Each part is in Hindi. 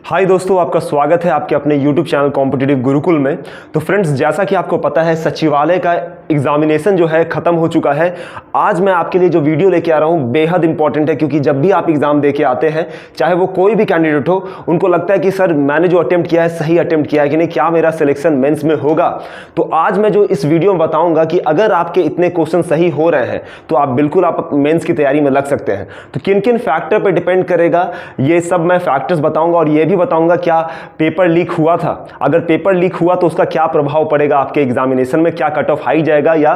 हाय दोस्तों, आपका स्वागत है आपके अपने YouTube चैनल कॉम्पिटिटिव गुरुकुल में। तो फ्रेंड्स, जैसा कि आपको पता है सचिवालय का एग्जामिनेशन जो है ख़त्म हो चुका है। आज मैं आपके लिए जो वीडियो लेके आ रहा हूँ बेहद इंपॉर्टेंट है, क्योंकि जब भी आप एग्ज़ाम दे के आते हैं, चाहे वो कोई भी कैंडिडेट हो, उनको लगता है कि सर मैंने जो अटेम्प्ट किया है सही अटेम्प्ट किया है कि नहीं, क्या मेरा सिलेक्शन मेंस में होगा। तो आज मैं जो इस वीडियो में बताऊँगा कि अगर आपके इतने क्वेश्चन सही हो रहे हैं तो आप बिल्कुल आप मेंस की तैयारी में लग सकते हैं। तो किन किन फैक्टर पर डिपेंड करेगा, ये सब मैं फैक्टर्स बताऊँगा और ये भी बताऊंगा क्या पेपर लीक हुआ था। अगर पेपर लीक हुआ तो उसका क्या प्रभाव पड़ेगा आपके एग्जामिनेशन में, क्या कट ऑफ हाई जाएगा या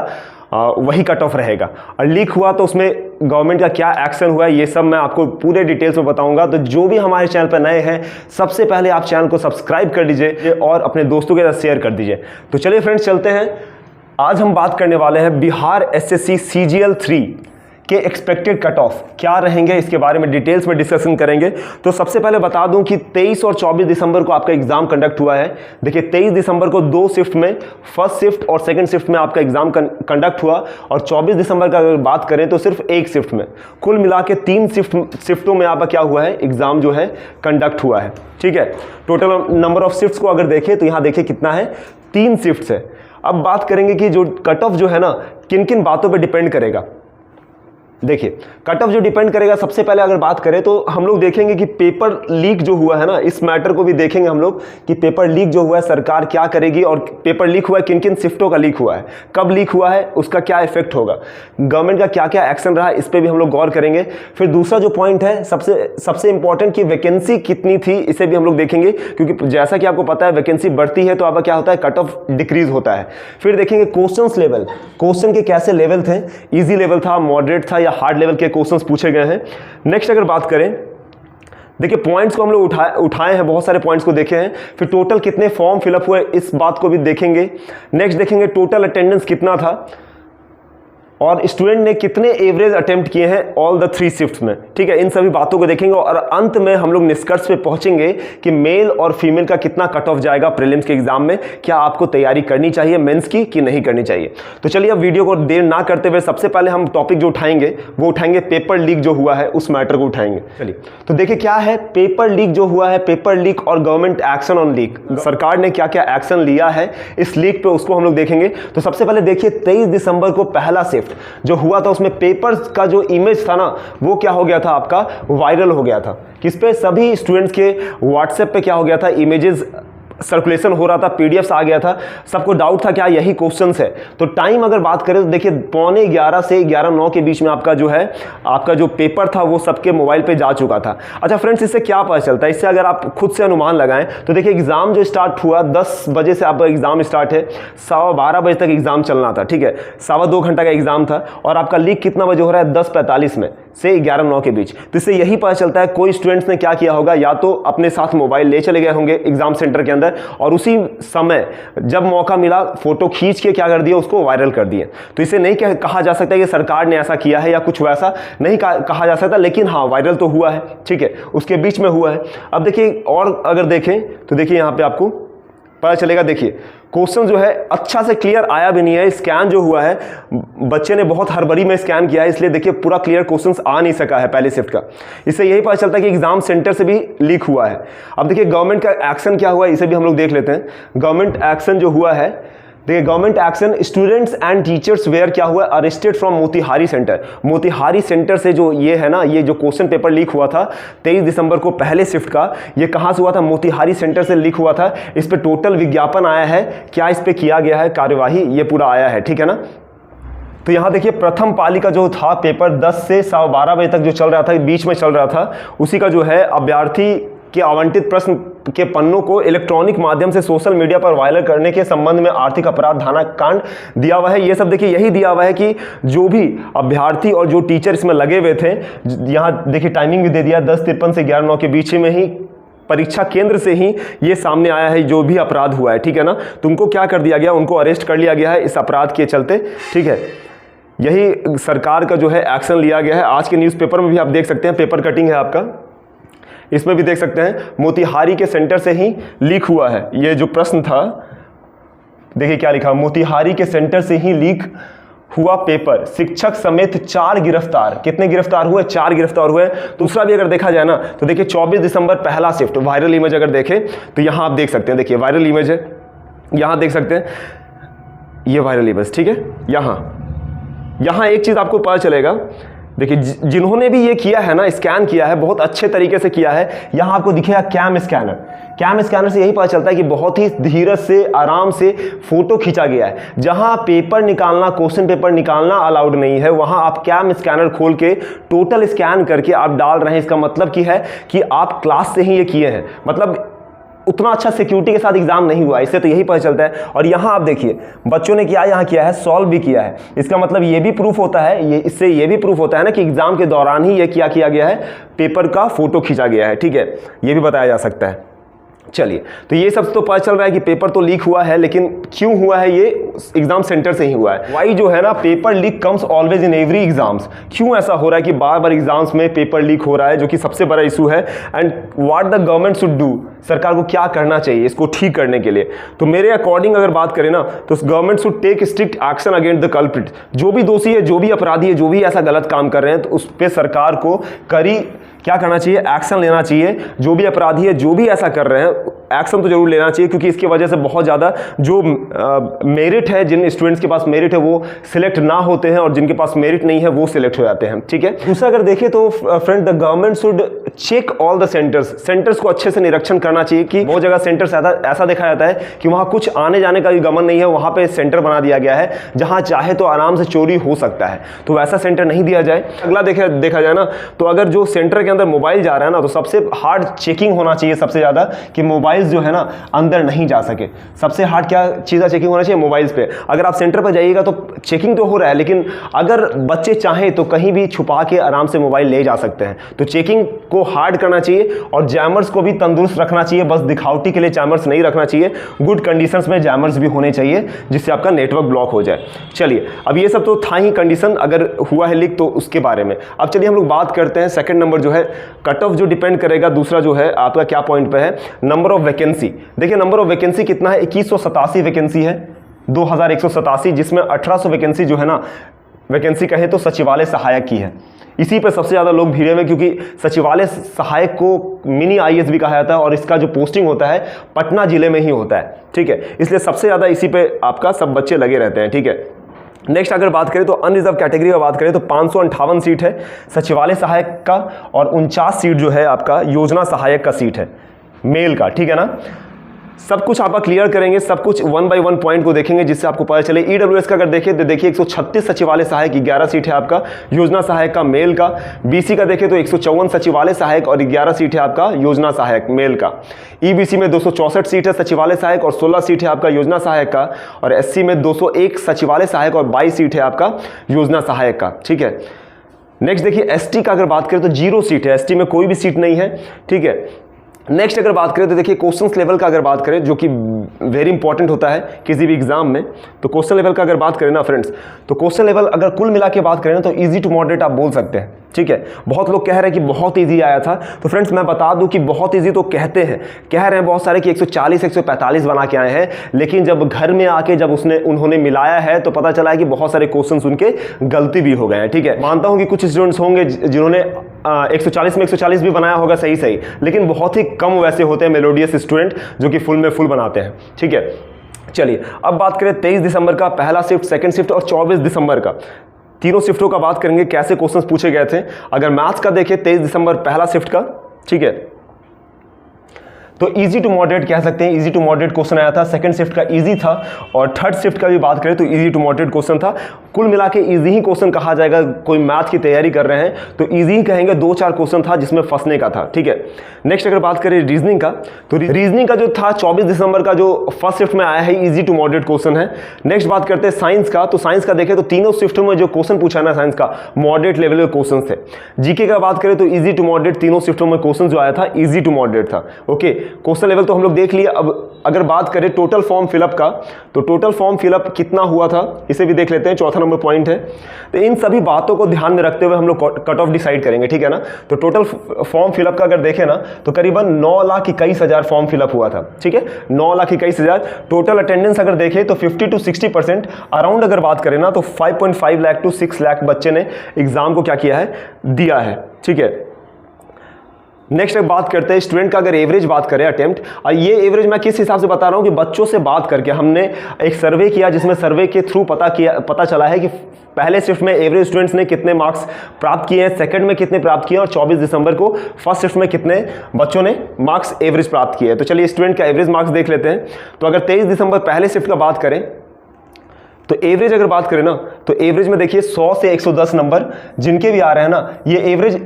वही कट ऑफ रहेगा, और लीक हुआ तो उसमें गवर्नमेंट का क्या एक्शन हुआ है, ये सब मैं आपको पूरे डिटेल्स में बताऊंगा। तो जो भी हमारे चैनल पर नए हैं, सबसे पहले आप चैनल को सब्सक्राइब कर लीजिए और अपने दोस्तों के साथ शेयर कर दीजिए। तो चलिए फ्रेंड्स, चलते हैं। आज हम बात करने वाले हैं बिहार एसएससी CGL 3 के एक्सपेक्टेड कट ऑफ क्या रहेंगे, इसके बारे में डिटेल्स में डिस्कशन करेंगे। तो सबसे पहले बता दूं कि 23 और 24 दिसंबर को आपका एग्जाम कंडक्ट हुआ है। देखिए 23 दिसंबर को 2 शिफ्ट में, फर्स्ट शिफ्ट और सेकंड शिफ्ट में आपका एग्जाम कंडक्ट हुआ, और 24 दिसंबर का अगर बात करें तो सिर्फ एक शिफ्ट में। कुल मिला के 3 शिफ्टों में आपका क्या हुआ है, एग्जाम जो है कंडक्ट हुआ है। ठीक है, टोटल नंबर ऑफ शिफ्ट्स को अगर देखें तो यहां देखिए कितना है, 3 शिफ्ट्स है। अब बात करेंगे कि जो कट ऑफ जो है ना, किन किन बातों पर डिपेंड करेगा। देखिए कट ऑफ जो डिपेंड करेगा, सबसे पहले अगर बात करें तो हम लोग देखेंगे कि पेपर लीक जो हुआ है ना, इस मैटर को भी देखेंगे हम लोग कि पेपर लीक जो हुआ है सरकार क्या करेगी, और पेपर लीक हुआ है किन किन शिफ्टों का लीक हुआ है, कब लीक हुआ है, उसका क्या इफेक्ट होगा, गवर्नमेंट का क्या क्या एक्शन रहा है, इस पर भी हम लोग गौर करेंगे। फिर दूसरा जो पॉइंट है सबसे इंपॉर्टेंट कि वैकेंसी कितनी थी, इसे भी हम लोग देखेंगे, क्योंकि जैसा कि आपको पता है वैकेंसी बढ़ती है तो आपका क्या होता है, कट ऑफ डिक्रीज होता है। फिर देखेंगे क्वेश्चंस लेवल, क्वेश्चन के कैसे लेवल थे, ईजी लेवल था, मॉडरेट था या हार्ड लेवल के क्वेश्चंस पूछे गए हैं। नेक्स्ट अगर बात करें, देखिए पॉइंट्स को हम लोग उठाए हैं, बहुत सारे पॉइंट्स को देखे हैं। फिर टोटल कितने फॉर्म फिलअप हुए, इस बात को भी देखेंगे। नेक्स्ट देखेंगे टोटल अटेंडेंस कितना था, और स्टूडेंट ने कितने एवरेज अटेम्प्ट किए हैं ऑल द 3 शिफ्ट्स में। ठीक है, इन सभी बातों को देखेंगे, और अंत में हम लोग निष्कर्ष पे पहुंचेंगे कि मेल और फीमेल का कितना कट ऑफ जाएगा प्रीलिम्स के एग्जाम में, क्या आपको तैयारी करनी चाहिए मेंस की कि नहीं करनी चाहिए। तो चलिए अब वीडियो को देर ना करते हुए सबसे पहले हम टॉपिक जो उठाएंगे वो उठाएंगे पेपर लीक जो हुआ है, उस मैटर को उठाएंगे। चलिए तो देखिए क्या है पेपर लीक जो हुआ है, पेपर लीक और गवर्नमेंट एक्शन ऑन लीक, सरकार ने क्या क्या एक्शन लिया है इस लीक पे, उसको हम लोग देखेंगे। तो सबसे पहले देखिए 23 दिसंबर को पहला शिफ्ट जो हुआ था, उसमें पेपर्स का जो इमेज था ना, वो क्या हो गया था, आपका वायरल हो गया था। किस पे, सभी स्टूडेंट्स के व्हाट्सएप पे क्या हो गया था, इमेजेस सर्कुलेशन हो रहा था, पीडीएफ्स आ गया था, सबको डाउट था क्या यही क्वेश्चंस है। तो टाइम अगर बात करें तो देखिए 11:15 से 11:09 के बीच में आपका जो है, आपका जो पेपर था वो सबके मोबाइल पे जा चुका था। अच्छा फ्रेंड्स, इससे क्या पता चलता है, इससे अगर आप खुद से अनुमान लगाएं तो देखिए एग्जाम जो स्टार्ट हुआ 10 बजे से आपका एग्जाम स्टार्ट है, 12:15 बजे तक एग्जाम चलना था। ठीक है, 2.25 घंटा का एग्जाम था, और आपका लीक कितना बजे हो रहा है, 10:45 में से 11:09 के बीच। तो इससे यही पता चलता है कोई स्टूडेंट्स ने क्या किया होगा, या तो अपने साथ मोबाइल ले चले गए होंगे एग्जाम सेंटर के अंदर, और उसी समय जब मौका मिला फोटो खींच के क्या कर दिया, उसको वायरल कर दिए। तो इसे नहीं कहा जा सकता कि सरकार ने ऐसा किया है या कुछ वैसा नहीं कहा जा सकता, लेकिन हाँ वायरल तो हुआ है। ठीक है, उसके बीच में हुआ है। अब देखिए और अगर देखें तो देखिए यहाँ पे आपको पता चलेगा, देखिए क्वेश्चन जो है अच्छा से क्लियर आया भी नहीं है, स्कैन जो हुआ है बच्चे ने बहुत हड़बड़ी में स्कैन किया है, इसलिए देखिए पूरा क्लियर क्वेश्चंस आ नहीं सका है पहले शिफ्ट का। इससे यही पता चलता है कि एग्जाम सेंटर से भी लीक हुआ है। अब देखिए गवर्नमेंट का एक्शन क्या हुआ है, इसे भी हम लोग देख लेते हैं। गवर्नमेंट एक्शन जो हुआ है, देखिए government action, students and teachers were क्या हुआ, arrested from Motihari centre. Motihari centre से जो ये है ना, ये जो क्वेश्चन पेपर लीक हुआ था 23 दिसंबर को पहले शिफ्ट का, ये कहाँ से हुआ था, मोतिहारी सेंटर से लीक हुआ था। इस पे टोटल विज्ञापन आया है, क्या इस पे किया गया है कार्यवाही, ये पूरा आया है। ठीक है ना, तो यहाँ देखिए प्रथम पाली का जो था पेपर 10 से 12:15 बजे तक जो चल रहा था, बीच में चल रहा था, उसी का जो है अभ्यर्थी के आवंटित प्रश्न के पन्नों को इलेक्ट्रॉनिक माध्यम से सोशल मीडिया पर वायरल करने के संबंध में आर्थिक अपराध धारा कांड दिया हुआ है। ये सब देखिए यही दिया हुआ है कि जो भी अभ्यर्थी और जो टीचर इसमें लगे हुए थे, यहाँ देखिए टाइमिंग भी दे दिया, 10:53 से 11:09 के बीच में ही परीक्षा केंद्र से ही ये सामने आया है जो भी अपराध हुआ है। ठीक है ना, तुमको क्या कर दिया गया, उनको अरेस्ट कर लिया गया है इस अपराध के चलते। ठीक है, यही सरकार का जो है एक्शन लिया गया है। आज के न्यूज़पेपर में भी आप देख सकते हैं, पेपर कटिंग है आपका, इसमें भी देख सकते हैं मोतिहारी के सेंटर से ही लीक हुआ है। ये जो प्रश्न था देखिए क्या लिखा, मोतिहारी के सेंटर से ही लीक हुआ पेपर, शिक्षक समेत 4 गिरफ्तार। कितने गिरफ्तार हुए? 4 गिरफ्तार हुए। दूसरा भी अगर देखा जाए ना तो देखिए 24 दिसंबर पहला शिफ्ट, वायरल इमेज अगर देखें तो यहां आप देख सकते हैं, देखिए वायरल इमेज है, यहां देख सकते हैं ये वायरल इमेज, ठीक है। यहां एक चीज आपको पता चलेगा, देखिए जिन्होंने भी ये किया है ना, स्कैन किया है, बहुत अच्छे तरीके से किया है। यहां आपको दिखेगा कैम स्कैनर। कैम स्कैनर से यही पता चलता है कि बहुत ही धीरज से, आराम से फोटो खींचा गया है। जहां पेपर निकालना, क्वेश्चन पेपर निकालना अलाउड नहीं है, वहां आप कैम स्कैनर खोल के टोटल स्कैन करके आप डाल रहे हैं। इसका मतलब की है कि आप क्लास से ही ये किए हैं, मतलब उतना अच्छा सिक्योरिटी के साथ एग्जाम नहीं हुआ, इससे तो यही पता चलता है। और यहां आप देखिए बच्चों ने क्या यहाँ किया है, सॉल्व भी किया है। इसका मतलब ये भी प्रूफ होता है, इससे ये भी प्रूफ होता है ना कि एग्जाम के दौरान ही ये क्या किया गया है, पेपर का फोटो खींचा गया है, ठीक है। ये भी बताया जा सकता है। चलिए, तो ये सब तो पता चल रहा है कि पेपर तो लीक हुआ है, लेकिन क्यों हुआ है, ये एग्जाम सेंटर से ही हुआ है। वाई जो है ना, paper leak comes always in every exams. क्यों ऐसा हो रहा है कि बार बार एग्जाम्स में पेपर लीक हो रहा है, जो कि सबसे बड़ा इशू है। And what the government should do, सरकार को क्या करना चाहिए इसको ठीक करने के लिए। तो मेरे अकॉर्डिंग अगर बात करें ना, तो government should take strict action against the culprit. जो भी दोषी है, जो भी अपराधी है, जो भी ऐसा गलत काम कर रहे हैं, तो उस पर सरकार को क्या करना चाहिए, एक्शन लेना चाहिए। जो भी अपराधी है, जो भी ऐसा कर रहे हैं, एक्शन तो जरूर लेना चाहिए, क्योंकि इसकी वजह से बहुत ज़्यादा जो मेरिट है, जिन स्टूडेंट्स के पास मेरिट है वो सिलेक्ट ना होते हैं, और जिनके पास मेरिट नहीं है वो सिलेक्ट हो जाते हैं, ठीक है। दूसरा अगर देखें तो friend, the government should check all the centres को अच्छे से निरीक्षण करना चाहिए। कि बहुत जगह सेंटर्स ऐसा देखा जाता है कि वहाँ कुछ आने जाने का भी गमन नहीं है, वहाँ पे सेंटर बना दिया गया है जहाँ चाहे तो आराम से चोरी हो सकता है, तो वैसा सेंटर नहीं दिया जाए। अगला देखा जाए ना, तो अगर जो सेंटर के अंदर मोबाइल जा रहा है ना, तो सबसे हार्ड चेकिंग होना चाहिए सबसे ज़्यादा, कि मोबाइल जो है ना अंदर नहीं जा सके। सबसे हार्ड क्या चीज़ चेकिंग होना चाहिए, मोबाइल्स पे। अगर आप सेंटर पर जाइएगा तो चेकिंग तो हो रहा है, लेकिन अगर बच्चे चाहें तो कहीं भी छुपा के आराम से मोबाइल ले जा सकते हैं। तो चेकिंग को हार्ड करना चाहिए, और जैमर्स को भी तंदुरुस्त रखना चाहिए। बस दिखावटी के लिए जैमर्स नहीं रखना चाहिए, गुड कंडीशंस में जैमर्स भी होने चाहिए, जिससे आपका नेटवर्क ब्लॉक हो जाए। चलिए, अब ये सब तो था ही कंडीशन, अगर हुआ है लीक तो उसके बारे में। अब चलिए हम लोग बात करते हैं सेकंड नंबर जो है, कट ऑफ जो डिपेंड करेगा। दूसरा जो है आपका क्या पॉइंट पे है, नंबर ऑफ वैकेंसी। देखिए नंबर ऑफ वैकेंसी कितना है, 2187 वैकेंसी है, 2187, जिसमें 1800 वैकेंसी जो है ना, वैकेंसी कहे तो सचिवालय सहायक की है। इसी पे सबसे ज़्यादा लोग भिड़े हुए, क्योंकि सचिवालय सहायक को मिनी IAS भी कहा जाता है, और इसका जो पोस्टिंग होता है पटना जिले में ही होता है, ठीक है। इसलिए सबसे ज़्यादा इसी पे आपका सब बच्चे लगे रहते हैं, ठीक है। नेक्स्ट अगर बात करें तो अनरिजर्व कैटेगरी में बात करें तो 558 सीट है सचिवालय सहायक का, और 49 सीट जो है आपका योजना सहायक का सीट है, मेल का, ठीक है ना। सब कुछ आपका क्लियर करेंगे, सब कुछ 1 बाय 1 पॉइंट को देखेंगे, जिससे आपको पता चले। EWS का अगर देखें तो देखिए 136 सचिवालय सहायक, 11 सीट है आपका योजना सहायक का, मेल का। BC का देखें तो 154 सचिवालय सहायक और 11 सीट है आपका योजना सहायक, मेल का। EBC में 264 सीट है सचिवालय सहायक और 16 सीट है आपका योजना सहायक का, और SC में 201 सचिवालय सहायक और 22 सीट है आपका योजना सहायक का, ठीक है। नेक्स्ट देखिए ST का अगर बात करें तो 0 सीट है, ST में कोई भी सीट नहीं है, ठीक है। नेक्स्ट अगर बात करें तो देखिए क्वेश्चंस लेवल का अगर बात करें, जो कि वेरी इंपॉर्टेंट होता है किसी भी एग्जाम में, तो क्वेश्चन लेवल का अगर बात करें ना फ्रेंड्स, तो क्वेश्चन लेवल अगर कुल मिला के बात करें ना, तो इजी टू मॉडरेट आप बोल सकते हैं, ठीक है। बहुत लोग कह रहे हैं कि बहुत इजी आया था, तो फ्रेंड्स मैं बता दूं कि बहुत इजी तो कहते हैं, कह रहे हैं बहुत सारे कि 140 145 बना के आए हैं, लेकिन जब घर में आके जब उन्होंने मिलाया है तो पता चला है कि बहुत सारे क्वेश्चंस उनके गलती भी हो गए हैं, ठीक है। मानता हूं कि कुछ स्टूडेंट्स होंगे जिन्होंने 140 में 140 भी बनाया होगा सही, लेकिन बहुत ही कम वैसे होते हैं मेलोडियस स्टूडेंट जो कि फुल में फुल बनाते हैं, ठीक है। चलिए अब बात करें 23 दिसंबर का पहला शिफ्ट, सेकंड शिफ्ट और 24 दिसंबर का, तीनों शिफ्टों का बात करेंगे, कैसे क्वेश्चंस पूछे गए थे। अगर मैथ्स का देखें 23 दिसंबर पहला शिफ्ट का, ठीक है, तो इजी टू मॉडरेट कह सकते हैं, इजी टू मॉडरेट क्वेश्चन आया था। सेकंड शिफ्ट का इजी था, और थर्ड शिफ्ट का भी बात करें तो इजी टू मॉडरेट क्वेश्चन था। कुल मिला के इजी ही क्वेश्चन कहा जाएगा। कोई मैथ की तैयारी कर रहे हैं तो इजी ही कहेंगे, 2-4 क्वेश्चन था जिसमें फंसने का था, ठीक है। नेक्स्ट अगर बात करें रीजनिंग का, तो रीजनिंग का जो था 24 दिसंबर का जो फर्स्ट शिफ्ट में आया है, इजी टू मॉडरेट क्वेश्चन है। नेक्स्ट बात करते हैं साइंस का, तो साइंस का देखें तो तीनों शिफ्टों में जो क्वेश्चन पूछा है ना साइंस का, मॉडरेट लेवल के क्वेश्चन थे। जीके का बात करें तो इजी टू मॉडरेट, तीनों शिफ्टों में क्वेश्चन जो आया था इजी टू मॉडरेट था, ओके। क्वेश्चन लेवल तो हम लोग देख लिए। अब अगर बात करें टोटल फॉर्म फिलअप का, तो टोटल फॉर्म फिलअप कितना हुआ था इसे भी देख लेते हैं, चौथा नंबर पॉइंट है। तो इन सभी बातों को ध्यान में रखते हुए हम लोग कट ऑफ डिसाइड करेंगे, ठीक है ना। तो टोटल फॉर्म फिलअप का अगर देखें ना तो करीबन 9,21,000 फॉर्म फिलअप हुआ था, ठीक है, 9,21,000। टोटल अटेंडेंस अगर देखें तो 50 to 60% अराउंड अगर बात करें ना तो 5.5 लाख to 6 लाख बच्चे ने एग्जाम को क्या किया है, दिया है, ठीक है। नेक्स्ट बात करते हैं स्टूडेंट का, अगर एवरेज बात करें अटेम्प्ट, ये एवरेज मैं किस हिसाब से बता रहा हूं कि बच्चों से बात करके हमने एक सर्वे किया, जिसमें सर्वे के थ्रू पता चला है कि पहले शिफ्ट में एवरेज स्टूडेंट्स ने कितने मार्क्स प्राप्त किए हैं, सेकंड में कितने प्राप्त किए और 24 दिसंबर को फर्स्ट शिफ्ट में कितने बच्चों ने मार्क्स एवरेज प्राप्त किए। तो चलिए स्टूडेंट का एवरेज मार्क्स देख लेते हैं। तो अगर 23 दिसंबर पहले शिफ्ट का बात करें तो एवरेज अगर बात करें ना तो एवरेज में देखिए 100 से 110 नंबर जिनके भी आ रहे हैं ना, ये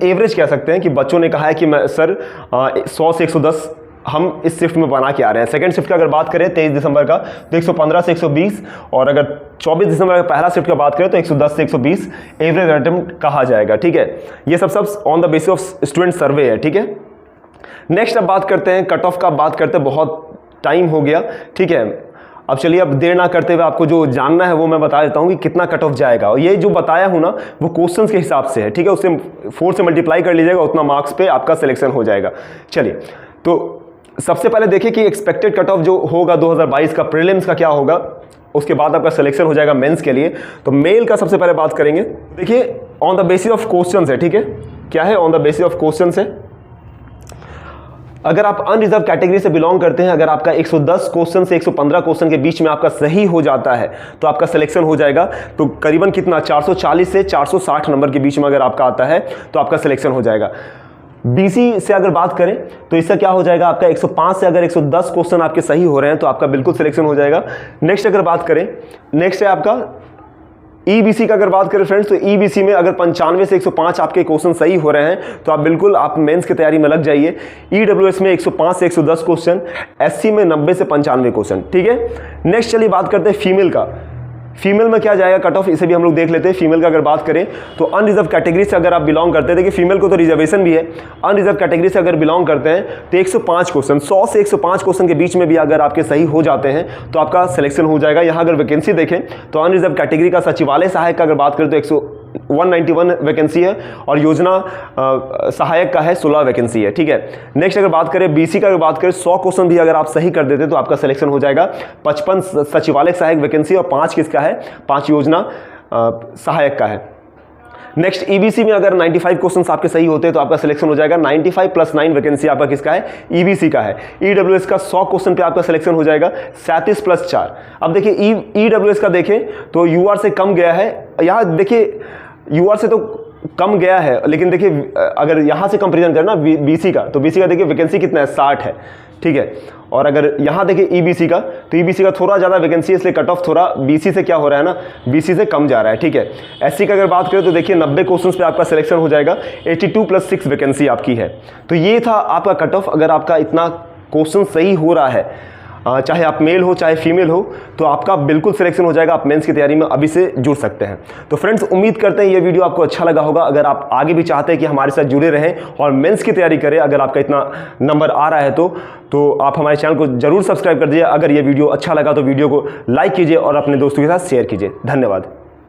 एवरेज कह सकते हैं कि बच्चों ने कहा है कि मैं सर 100 से 110 हम इस शिफ्ट में बना के आ रहे हैं। सेकंड शिफ्ट का अगर बात करें 23 दिसंबर का तो 115 से 120, और अगर 24 दिसंबर का पहला शिफ्ट का बात करें तो 110 से 120 एवरेज अटेम्प्ट कहा जाएगा, ठीक है। ये सब on the basis of student survey है, ठीक है। नेक्स्ट अब बात करते हैं कट ऑफ का, बात करते हैं, बहुत टाइम हो गया, ठीक है। अब चलिए अब देर ना करते हुए आपको जो जानना है वो मैं बता देता हूँ कि कितना कट ऑफ जाएगा। और ये जो बताया हूँ ना वो क्वेश्चंस के हिसाब से है, ठीक है। उससे 4 से मल्टीप्लाई कर लीजिएगा, उतना मार्क्स पे आपका सिलेक्शन हो जाएगा। चलिए तो सबसे पहले देखिए कि एक्सपेक्टेड कट ऑफ जो होगा 2022 का प्रीलिम्स का क्या होगा, उसके बाद आपका सिलेक्शन हो जाएगा मेंस के लिए। तो मेल का सबसे पहले बात करेंगे। देखिए on the basis of questions है, ठीक है। क्या है, on the basis of questions है। अगर आप अनरिजर्व कैटेगरी से बिलोंग करते हैं, अगर आपका 110 क्वेश्चन से 115 क्वेश्चन के बीच में आपका सही हो जाता है तो आपका सिलेक्शन हो जाएगा। तो करीबन कितना, 440 से 460 नंबर के बीच में अगर आपका आता है तो आपका सिलेक्शन हो जाएगा। बीसी से अगर बात करें तो इससे क्या हो जाएगा, आपका 105 से अगर 110 क्वेश्चन आपके सही हो रहे हैं तो आपका बिल्कुल सिलेक्शन हो जाएगा। नेक्स्ट अगर बात करें, नेक्स्ट है आपका ईबीसी का अगर बात करें फ्रेंड्स, तो ईबीसी में अगर 95 से 105 आपके क्वेश्चन सही हो रहे हैं तो आप बिल्कुल आप मेंस की तैयारी में लग जाइए। ईडब्ल्यूएस में 105 से 110 क्वेश्चन, एससी में 90 से 95 क्वेश्चन, ठीक है। नेक्स्ट चलिए बात करते हैं फीमेल का। फीमेल में क्या जाएगा कट ऑफ, इसे भी हम लोग देख लेते हैं। फीमेल का अगर बात करें तो अनरिजर्व कैटेगरी से अगर आप बिलोंग करते हैं, देखिए फीमेल को तो रिजर्वेशन भी है, अनरिजर्व कैटेगरी से अगर बिलोंग करते हैं तो 105 क्वेश्चन, 100 से 105 क्वेश्चन के बीच में भी अगर आपके सही हो जाते हैं तो आपका सिलेक्शन हो जाएगा। यहाँ अगर वैकेंसी देखें तो अनरिजर्व कैटेगरी का सचिवालय सहायक का अगर बात करें तो 191 वैकेंसी है, और योजना सहायक का है 16 वैकेंसी है, ठीक है। नेक्स्ट अगर बात करें बीसी का, अगर बात करें 100 क्वेश्चन भी अगर आप सही कर देते तो आपका सिलेक्शन हो जाएगा। 55 सचिवालय सहायक वैकेंसी और 5 किसका है, 5 योजना सहायक का है। नेक्स्ट ईबीसी में अगर 95 क्वेश्चंस आपके सही होते हैं तो आपका सिलेक्शन हो जाएगा। 95 + 9 वैकेंसी आपका किसका है, ईबीसी का है। ईडब्ल्यूएस का 100 क्वेश्चन पे आपका सिलेक्शन हो जाएगा, 37 + 4। अब देखिए ईडब्ल्यूएस का देखें तो यूआर से कम गया है, यहाँ देखिए यूआर से तो कम गया है, लेकिन देखिए अगर यहाँ से कंपेरिजन करना बीसी का, तो बीसी का देखिए वैकेंसी कितना है, 60 है, ठीक है। और अगर यहाँ देखिए ईबीसी का, तो ईबीसी का थोड़ा ज़्यादा वैकेंसी है, इसलिए कट ऑफ थोड़ा बीसी से क्या हो रहा है ना, बीसी से कम जा रहा है, ठीक है। एससी का अगर बात करें तो देखिए 90 क्वेश्चंस पे आपका सिलेक्शन हो जाएगा, 82 + 6 वैकेंसी आपकी है। तो ये था आपका कट ऑफ। अगर आपका इतना क्वेश्चन सही हो रहा है, चाहे आप मेल हो चाहे फीमेल हो, तो आपका बिल्कुल सिलेक्शन हो जाएगा। आप मेंस की तैयारी में अभी से जुड़ सकते हैं। तो फ्रेंड्स उम्मीद करते हैं ये वीडियो आपको अच्छा लगा होगा। अगर आप आगे भी चाहते हैं कि हमारे साथ जुड़े रहें और मेंस की तैयारी करें, अगर आपका इतना नंबर आ रहा है तो आप हमारे चैनल को जरूर सब्सक्राइब कर दीजिए। अगर ये वीडियो अच्छा लगा तो वीडियो को लाइक कीजिए और अपने दोस्तों के साथ शेयर कीजिए। धन्यवाद।